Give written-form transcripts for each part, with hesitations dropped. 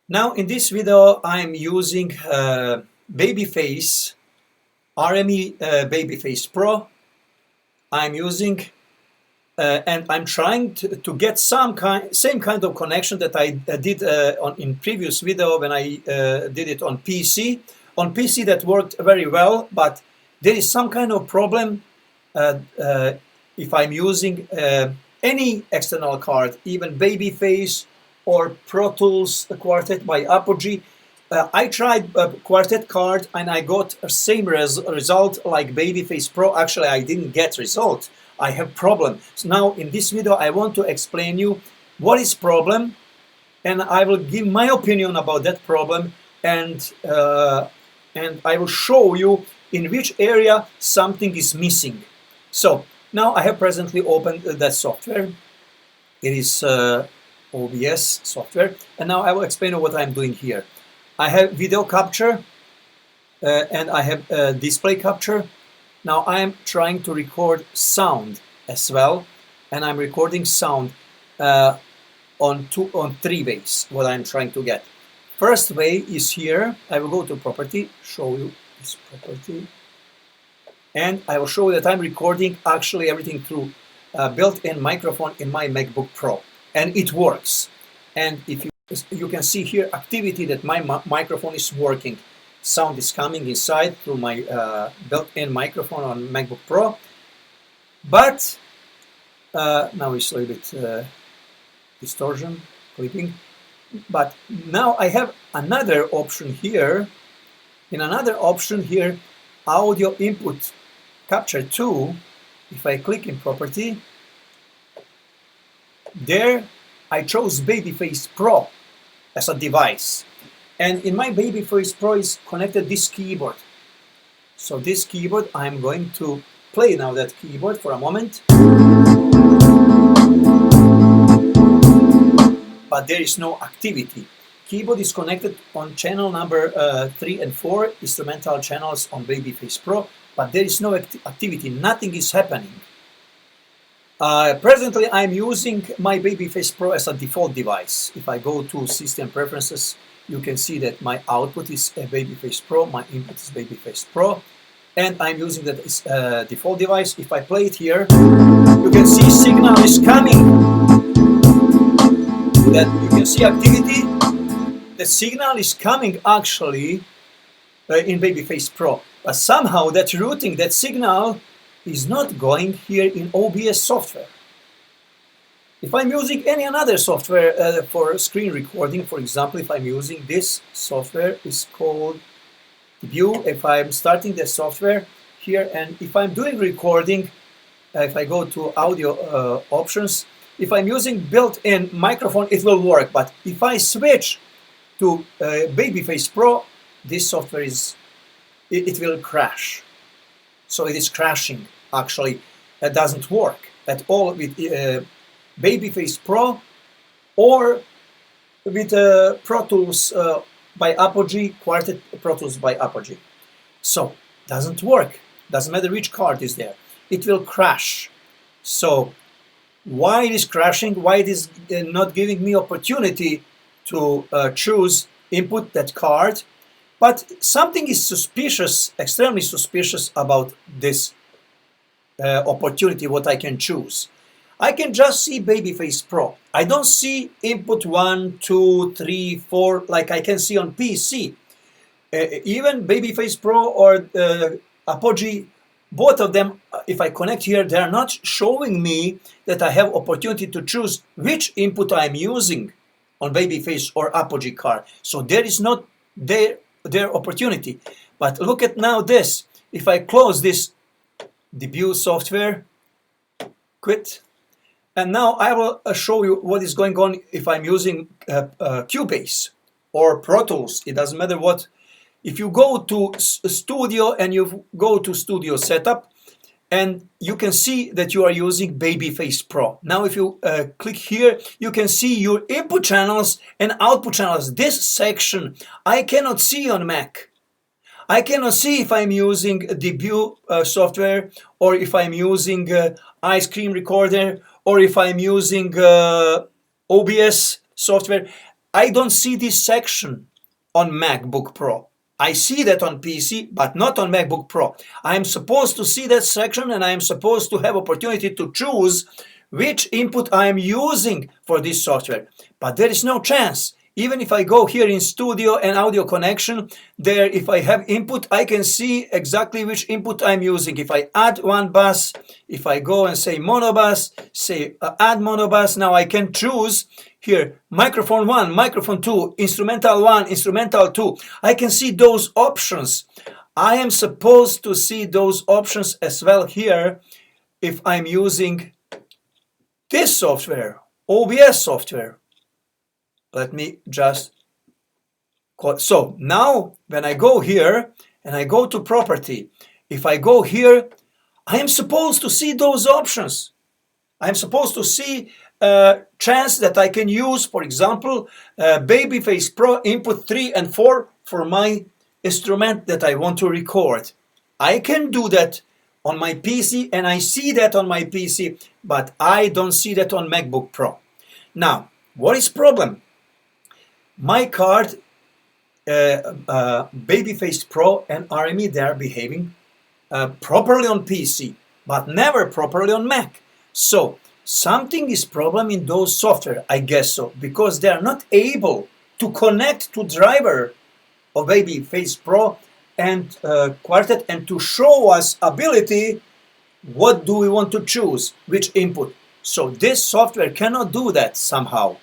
Now in this video I'm using Babyface RMEBabyface Pro. I'm using and I'm trying to get same kind of connection that I did in previous video when I did it on PC. On PC that worked very well, but there is some kind of problem if I'm using any external card, even Babyface or Pro Tools Quartet by Apogee. I tried a Quartet card and I got the same result like Babyface Pro. Actually, I didn't get result. I have problem. So now in this video, I want to explain you what is problem, and I will give my opinion about that problem, and I will show you in which area something is missing. So now I have presently opened that software. It is OBS software, and now I will explain what I'm doing here. I have video capture and I have display capture. Now I am trying to record sound as well, and I'm recording sound on three ways. What I'm trying to get. First way is here. I will go to property, show you this property, and I will show you that I'm recording actually everything through built-in microphone in my MacBook Pro, and it works. And if you can see here activity that my microphone is working. Sound is coming inside through my built-in microphone on MacBook Pro, but now it's a little bit distortion, clipping. But now I have another option here. In another option here, audio input capture 2. If I click in property, there I chose Babyface Pro as a device. And in my Babyface Pro is connected this keyboard. So this keyboard, I'm going to play now that keyboard for a moment. But there is no activity. Keyboard is connected on channel number 3 and 4, instrumental channels on Babyface Pro, but there is no activity, nothing is happening. Presently, I'm using my Babyface Pro as a default device. If I go to System Preferences, you can see that my output is a Babyface Pro, my input is Babyface Pro, and I'm using that as default device. If I play it here, you can see signal is coming. That you can see activity. The signal is coming actually in Babyface Pro, but somehow that routing, that signal is not going here in OBS software. If I'm using any another software for screen recording, for example, if I'm using this software, is called Tiho. If I'm starting the software here, and if I'm doing recording, if I go to audio options, if I'm using built-in microphone, it will work. But if I switch to Babyface Pro, this software it will crash. So it is crashing. Actually, that doesn't work at all with Babyface Pro or with Pro Tools by Apogee, Quartet Pro Tools by Apogee. So doesn't work. Doesn't matter which card is there. It will crash. So why it is crashing? Why it is not giving me opportunity to choose input that card? But something is suspicious, extremely suspicious about this opportunity, what I can choose. I can just see Babyface Pro. I don't see input 1, 2, 3, 4 like I can see on PC. Even Babyface Pro or Apogee, both of them, if I connect here, they are not showing me that I have opportunity to choose which input I'm using on Babyface or Apogee card. So there is not their opportunity. But look at now this. If I close this debut software, quit, and now I will show you what is going on if I'm using Cubase or Pro Tools. It doesn't matter what. If you go to Studio and you go to Studio Setup, and you can see that you are using Babyface Pro. Now if you click here, you can see your input channels and output channels. This section I cannot see on Mac. I cannot see if I'm using debut software, or if I'm using ice cream recorder, or if I'm using OBS software. I don't see this section on MacBook Pro. I see that on PC, but not on MacBook Pro. I am supposed to see that section, and I am supposed to have opportunity to choose which input I am using for this software. But there is no chance. Even if I go here in Studio and Audio Connection, there, if I have input, I can see exactly which input I'm using. If I add one bus, if I go and say monobus, say add monobus, now I can choose here microphone 1, microphone 2, instrumental 1, instrumental 2. I can see those options. I am supposed to see those options as well here if I'm using this software, OBS software. Let me just call. So now when I go here and I go to property, if I go here, I am supposed to see those options. I am supposed to see chance that I can use, for example, Babyface Pro input 3 and 4 for my instrument that I want to record. I can do that on my PC, and I see that on my PC, but I don't see that on MacBook Pro. Now, what is problem? My card, Babyface Pro and RME, they are behaving properly on PC, but never properly on Mac. So something is problem in those software, I guess so, because they are not able to connect to driver of Babyface Pro and Quartet and to show us ability, what do we want to choose, which input. So this software cannot do that somehow.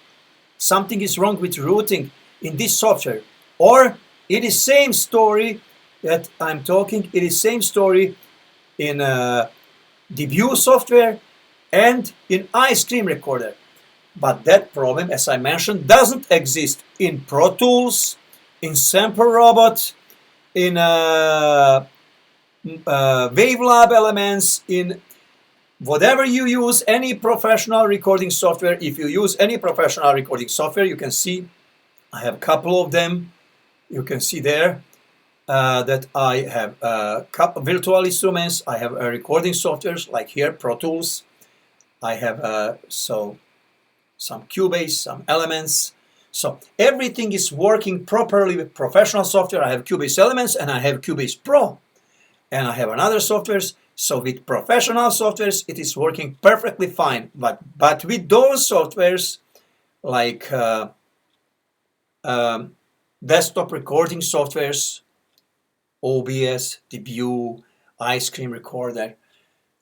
Something is wrong with routing in this software. Or it is same story that I'm talking, it is same story in the View software and in Ice Cream Recorder. But that problem, as I mentioned, doesn't exist in Pro Tools, in Sample Robot, in Wavelab Elements, in whatever you use, any professional recording software. If you use any professional recording software, you can see I have a couple of them. You can see there that I have virtual instruments. I have recording softwares like here, Pro Tools. I have some Cubase, some Elements. So everything is working properly with professional software. I have Cubase Elements and I have Cubase Pro. And I have another softwares. So with professional softwares, it is working perfectly fine. But with those softwares, like desktop recording softwares, OBS, the View, Ice Cream Recorder,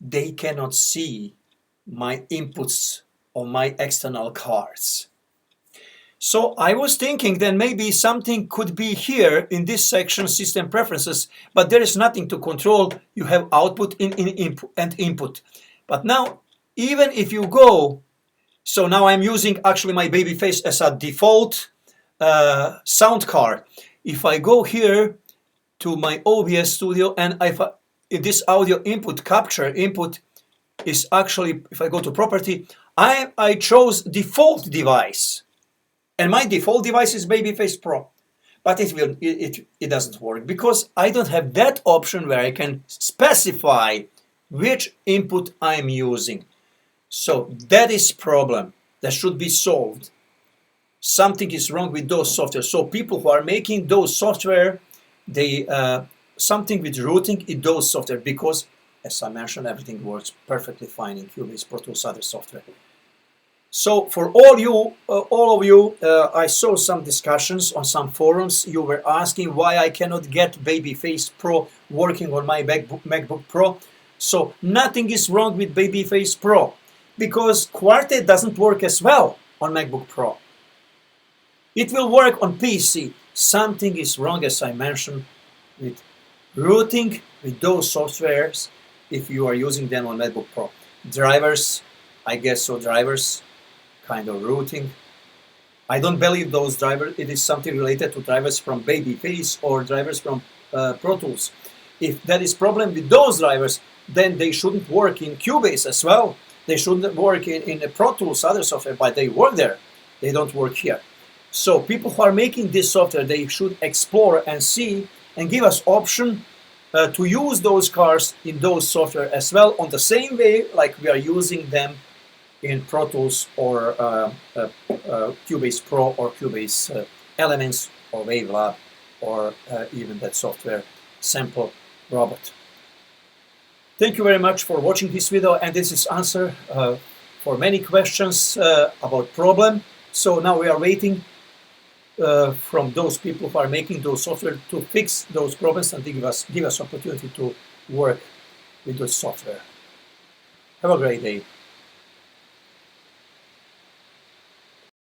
they cannot see my inputs on my external cards. So I was thinking then maybe something could be here in this section, System Preferences, but there is nothing to control. You have output in input and input. But now, even if you go, so now I'm using actually my Babyface as a default sound card. If I go here to my OBS Studio and if this audio input capture input is actually, if I go to property, I chose default device. And my default device is Babyface Pro, but it doesn't work because I don't have that option where I can specify which input I'm using. So that is problem that should be solved. Something is wrong with those software. So people who are making those software, they something with routing in those software because, as I mentioned, everything works perfectly fine in Cubase, Pro Tools, other software. So for all of you, I saw some discussions on some forums. You were asking why I cannot get Babyface Pro working on my MacBook Pro. So nothing is wrong with Babyface Pro because Quartet doesn't work as well on MacBook Pro. It will work on PC. Something is wrong, as I mentioned, with routing with those softwares if you are using them on MacBook Pro. Drivers, I guess so, drivers. Kind of routing. I don't believe those drivers. It is something related to drivers from Babyface or drivers from Pro Tools. If that is problem with those drivers, then they shouldn't work in Cubase as well. They shouldn't work in the Pro Tools, other software, but they work there. They don't work here. So people who are making this software, they should explore and see and give us option to use those cards in those software as well on the same way like we are using them in Pro Tools or Cubase Pro or Cubase Elements or Wavelab or even that software Sample Robot. Thank you very much for watching this video, and this is answer for many questions about problem. So now we are waiting from those people who are making those software to fix those problems and give us opportunity to work with the software. Have a great day.